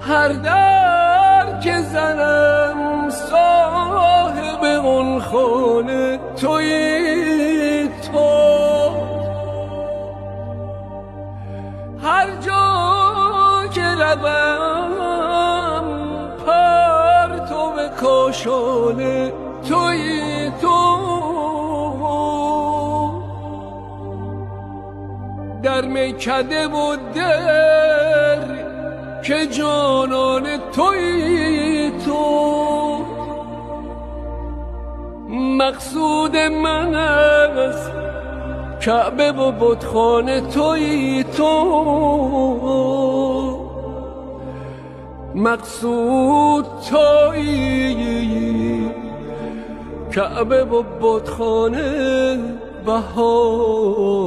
هر در که زنم صاحب اون خانه تویی تو. هر جا که روم پرتو کاشانه تویی تو. در میکده و در که جانان تویی تو. مقصود من است کعبه و بتخانه تویی تو. مقصود تویی کعبه و بتخانه بهانه.